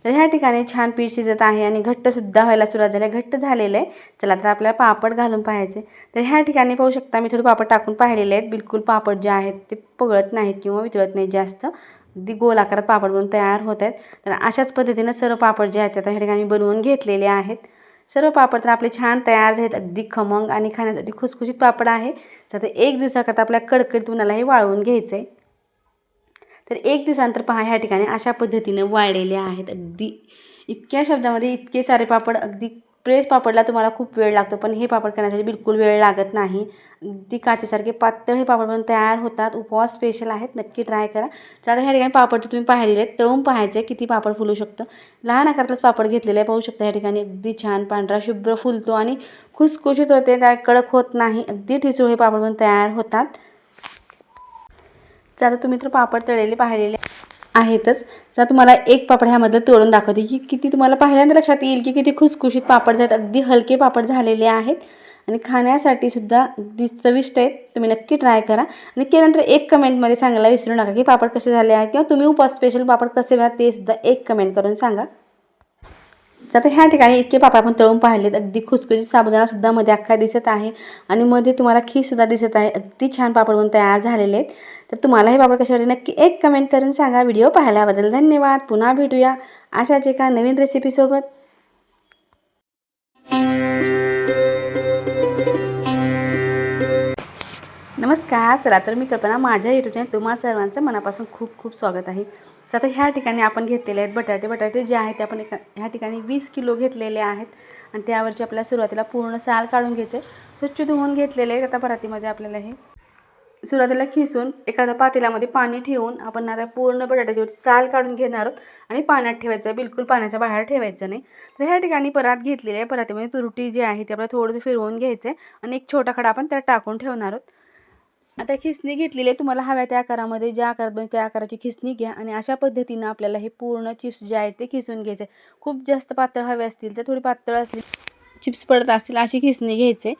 तर ह्या ठिकाणी छान पीठ शिजत आहे आणि घट्टसुद्धा व्हायला सुरुवात झाली आहे, घट्ट झालेलं आहे. चला तर आपल्याला पापड घालून पाहायचे. तर ह्या ठिकाणी पाहू शकता मी थोडे पापड टाकून पाहिलेले आहेत. बिलकुल पापड जे आहेत ते पगळत नाहीत किंवा वितळत नाहीत जास्त. अगदी गोल आकारात पापड बनवून तयार होत आहेत. तर अशाच पद्धतीनं सर्व पापड जे आहेत आता ह्या ठिकाणी बनवून घेतलेले आहेत. सर्व पापड तर आपले छान तयार झालेत, अगदी खमंग आणि खाण्यासाठी खुसखुशीत पापड आहे. तर 1 दिवसाकरता आपल्या कडकडीत उन्हाला हे वाळवून घ्यायचं आहे. तर 1 दिवसानंतर पहा ह्या ठिकाणी अशा पद्धतीने वाळलेले आहेत. अगदी इतक्या शब्दामध्ये इतके सारे पापड. अगदी प्रेस पापडला तुम्हाला खूप वेळ लागतो, पण हे पापड करण्यासाठी बिलकुल वेळ लागत नाही. अगदी काचेसारखे पातळ हे पापड बनवून तयार होतात. उपवास स्पेशल आहेत, नक्की ट्राय करा. तर आता ह्या ठिकाणी पापड तुम्ही पाहिलेले आहेत, तळून पाहायचे किती पापड फुलू शकतं. लहान आकारातलाच पापड घेतलेला आहे, पाहू शकता ह्या ठिकाणी अगदी छान पांढरा शुभ्र फुलतो आणि खुसखुशीत होते, काय कडक होत नाही. अगदी ठिसूळ हे पापड बनवून तयार होतात. तर तुम्ही तर पापड तळलेले पाहिलेले आहेतच. जर तुम्हाला एक पापड ह्यामधलं तोडून दाखवते की किती तुम्हाला पाहिल्यांदा लक्षात येईल की किती खुसखुशीत पापड आहेत. अगदी हलके पापड झालेले आहेत आणि खाण्यासाठी सुद्धा अगदी चविष्ट आहेत. तुम्ही नक्की ट्राय करा आणि केल्यानंतर एक कमेंटमध्ये सांगायला विसरू नका की पापड कसे झाले आहेत किंवा तुम्ही उपवास स्पेशल पापड कसे व्हा ते सुद्धा एक कमेंट करून सांगा. आता ह्या ठिकाणी इतके पापड आपण तळून पाहिलेत. अगदी खुसखुशीत साबुदाणासुद्धा मध्ये अख्खा दिसत आहे आणि मध्ये तुम्हाला खीसुद्धा दिसत आहे. अगदी छान पापड बनवून तयार झालेले आहेत. तर तुम्हाला हे पापड कसे वाटले नक्की एक कमेंट करून सांगा. व्हिडिओ पाहिल्याबद्दल धन्यवाद. पुन्हा भेटूया अशाच एका नवीन रेसिपीसोबत. नमस्कार. चला तर मी कल्पना, माझ्या यूट्यूब चॅनल तुम्हा सर्वांचं मनापासून खूप खूप स्वागत आहे. तर आता ह्या ठिकाणी आपण घेतलेले आहेत बटाटे जे आहेत ते आपण ह्या ठिकाणी 20 किलो घेतलेले आहेत आणि त्यावरची आपल्याला सुरुवातीला पूर्ण साल काढून घ्यायचे. स्वच्छ धुवून घेतलेले आहेत. आता परातीमध्ये आपल्याला हे सुरुवातीला खिसून एखाद्या पातेल्यामध्ये पाणी ठेवून आपण आता पूर्ण बटाट्याची साल काढून घेणार आहोत आणि पाण्यात ठेवायचं आहे, बिलकुल पाण्याच्या बाहेर ठेवायचं नाही. तर ह्या ठिकाणी परात घेतलेली आहे. परातीमध्ये तुरटी जी आहे ती आपल्याला थोडंसं फिरवून घ्यायचं आहे आणि एक छोटा खडा आपण त्यात टाकून ठेवणार आहोत. आता खिसणी घेतलेली आहे. तुम्हाला हव्या त्या आकारामध्ये ज्या आकारात बनते त्या आकाराची खिसणी घ्या आणि अशा पद्धतीनं आपल्याला हे पूर्ण चिप्स जे आहेत ते खिसून घ्यायचे. खूप जास्त पातळ हवे असतील तर थोडी पातळ असली चिप्स पडत असतील अशी खिसणी घ्यायचे.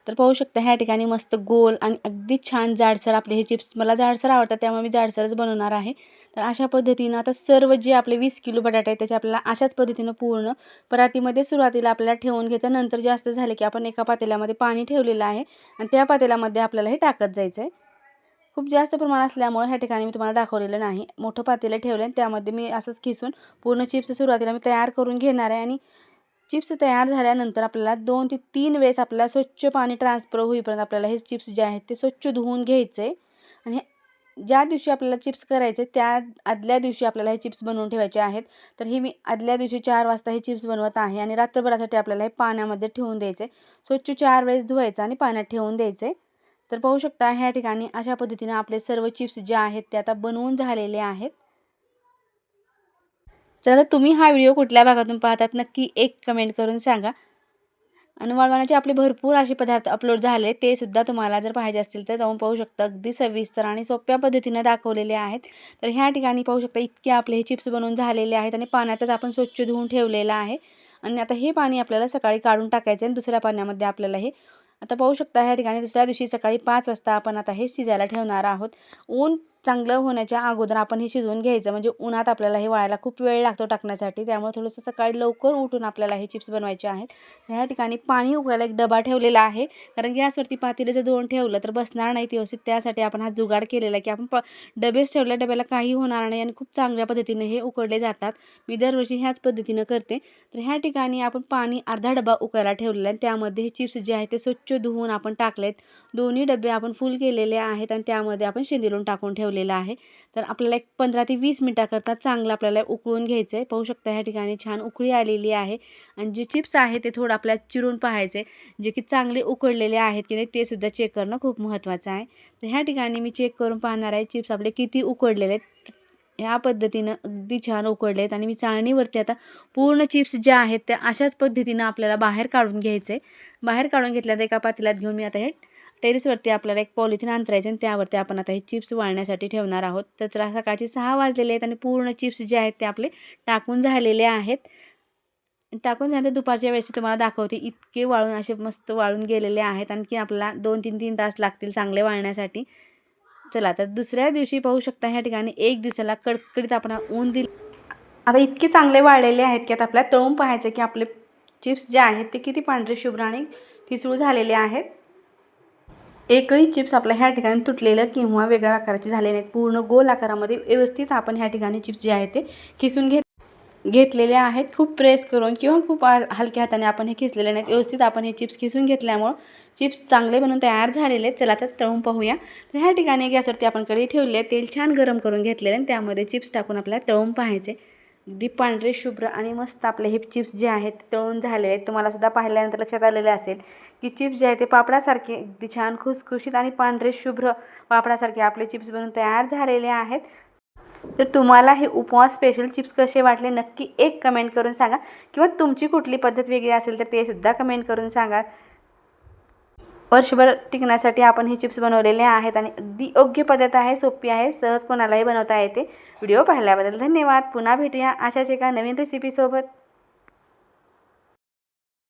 तर पाहू शकता ह्या ठिकाणी मस्त गोल आणि अगदी छान जाडसर आपले हे चिप्स, मला जाडसर आवडतात त्यामुळे मी जाडसरच बनवणार आहे. तर अशा पद्धतीनं आता सर्व जे आपले 20 किलो बटाटे आहेत त्याचे आपल्याला अशाच पद्धतीनं पूर्ण परातीमध्ये सुरुवातीला आपल्याला ठेवून घ्यायचं. नंतर जास्त झाले की आपण एका पातेल्यामध्ये पाणी ठेवलेलं आहे आणि त्या पातेल्यामध्ये आपल्याला हे टाकत जायचं आहे. खूप जास्त प्रमाण असल्यामुळे ह्या ठिकाणी मी तुम्हाला दाखवलेलं नाही. मोठं पातेलं ठेवलं आणि त्यामध्ये मी असंच खिसून पूर्ण चिप्स सुरुवातीला मी तयार करून घेणार आहे आणि चिप्स तयार झाल्यानंतर आपल्याला 2 ते 3 वेळेस आपल्याला स्वच्छ पाणी ट्रान्सफर होईपर्यंत आपल्याला हे चिप्स जे आहेत ते स्वच्छ धुवून घ्यायचे आणि ज्या दिवशी आपल्याला चिप्स करायचे त्या आदल्या दिवशी आपल्याला हे चिप्स बनवून ठेवायचे आहेत. तर हे मी आदल्या दिवशी 4 वाजता हे चिप्स बनवत आहे आणि रात्रभरासाठी आपल्याला हे पाण्यामध्ये ठेवून द्यायचे. स्वच्छ 4 वेळेस धुवायचं आणि पाण्यात ठेवून द्यायचे. तर पाहू शकता ह्या ठिकाणी अशा पद्धतीने आपले सर्व चिप्स जे आहेत ते आता बनवून झालेले आहेत. तर तुम्ही हा व्हिडिओ कुठल्या भागातून पाहतात नक्की एक कमेंट करून सांगा. आणि वाळवणाचे आपले भरपूर असे पदार्थ अपलोड झाले, ते सुद्धा तुम्हाला जर पाहिजे असतील तर जाऊन पाहू शकता. अगदी सविस्तर आणि सोप्या पद्धतीनं दाखवलेले आहेत. तर ह्या ठिकाणी पाहू शकता इतके आपले हे चिप्स बनवून झालेले आहेत आणि पाण्यातच आपण स्वच्छ धुवून ठेवलेलं आहे. आणि आता हे पाणी आपल्याला सकाळी काढून टाकायचं आहे आणि दुसऱ्या पाण्यामध्ये आपल्याला हे आता पाहू शकता ह्या ठिकाणी दुसऱ्या दिवशी सकाळी 5 वाजता आपण आता हे शिजायला ठेवणार आहोत. ऊन चांगलं होण्याच्या अगोदर आपण हे शिजवून घ्यायचं, म्हणजे उन्हात आपल्याला हे वाळायला खूप वेळ लागतो टाकण्यासाठी. त्यामुळे थोडंसं सकाळी लवकर उठून आपल्याला हे चिप्स बनवायचे आहेत. ह्या ठिकाणी पाणी उकळायला एक डबा ठेवलेला आहे, कारण गॅसवरती पातेलं जर 2 ठेवलं तर बसणार नाही व्यवस्थित. त्यासाठी आपण हा जुगाड केलेला आहे की आपण डबेच ठेवले, डब्याला काही होणार नाही आणि खूप चांगल्या पद्धतीने हे उकडले जातात. मी दरवर्षी ह्याच पद्धतीनं करते. तर ह्या ठिकाणी आपण पाणी अर्धा डबा उकळायला ठेवलेला आहे. त्यामध्ये हे चिप्स जे आहेत ते स्वच्छ धुवून आपण टाकलेत. दोन्ही डबे आपण फुल केलेले आहेत आणि त्यामध्ये आपण शेंदूर टाकून ठेवलेलं आहे. तर आपल्याला एक 15 ते 20 मिनिटाकरता चांगलं आपल्याला उकळून घ्यायचं आहे. पाहू शकता ह्या ठिकाणी छान उकळी आलेली आहे. आणि जे चिप्स आहे ते थोडं आपल्याला चिरून पाहायचे, जे की चांगले उकडलेले आहेत की नाही ते सुद्धा चेक करणं खूप महत्त्वाचं आहे. तर ह्या ठिकाणी मी चेक करून पाहणार आहे चिप्स आपले किती उकडलेले आहेत. ह्या पद्धतीनं अगदी छान उकडले आहेत आणि मी चाळणीवरती आता पूर्ण चिप्स ज्या आहेत त्या अशाच पद्धतीनं आपल्याला बाहेर काढून घ्यायचं आहे. बाहेर काढून घेतल्यात एका पातेल्यात घेऊन मी आता हे टेरेसवरती आपल्याला एक पॉलिथिन अंतरायचं आणि त्यावरती आपण आता हे चिप्स वाळण्यासाठी ठेवणार आहोत. तर सकाळचे 6 वाजलेले आहेत आणि पूर्ण चिप्स जे आहेत ते आपले टाकून झालेले आहेत. टाकून झाल्यानंतर दुपारच्या वेळेस तुम्हाला दाखवते इतके वाळून असे मस्त वाळून गेलेले आहेत. आणखी आपल्याला 2-3 तास लागतील चांगले वाळण्यासाठी. चला तर दुसऱ्या दिवशी पाहू शकता ह्या ठिकाणी 1 दिवसाला कडकडीत आपण ऊन दिले. आता इतके चांगले वाळलेले आहेत की आता आपल्याला तळून पाहायचं की आपले चिप्स जे आहेत ते किती पांढरे शुभ्र आणि ठिसूळ झालेले आहेत. एकही चिप्स आपल्या ह्या ठिकाणी तुटलेलं किंवा वेगळ्या आकाराचे झाले नाहीत. पूर्ण गोल आकारामध्ये व्यवस्थित आपण ह्या ठिकाणी चिप्स जे आहेत ते खिसून घेतलेले आहेत. खूप प्रेस करून किंवा खूप हलक्या हाताने आपण हे खिसलेले नाहीत. व्यवस्थित आपण हे चिप्स खिसून घेतल्यामुळं चिप्स चांगले बनवून तयार झालेले आहेत. चला तर तळून पाहूया. तर ह्या ठिकाणी गॅसवरती आपण कढई ठेवली आहे. तेल छान गरम करून घेतलेले आणि त्यामध्ये चिप्स टाकून आपल्याला तळून पाहायचे. अगदी पांढरे शुभ्र आणि मस्त आपले हे चिप्स जे आहेत ते तळून झालेले आहेत. तुम्हाला सुद्धा पाहिल्यानंतर लक्षात आलेले असेल की चिप्स जे आहेत ते पापडासारखे अगदी छान खुसखुशीत आणि पांढरे शुभ्र पापडासारखे आपले चिप्स बनवून तयार झालेले आहेत. तर तुम्हाला हे उपवास स्पेशल चिप्स कसे वाटले नक्की एक कमेंट करून सांगा, किंवा तुमची कुठली पद्धत वेगळी असेल तर ते सुद्धा कमेंट करून सांगा. वर्षभर टिकण्यासाठी आपण हे चिप्स बनवलेले आहेत आणि अगदी योग्य पद्धत आहे, सोपी आहे, सहज कोणालाही बनवता येते. व्हिडिओ पाहिल्याबद्दल धन्यवाद. पुन्हा भेटूया अशाच एका नवीन रेसिपीसोबत.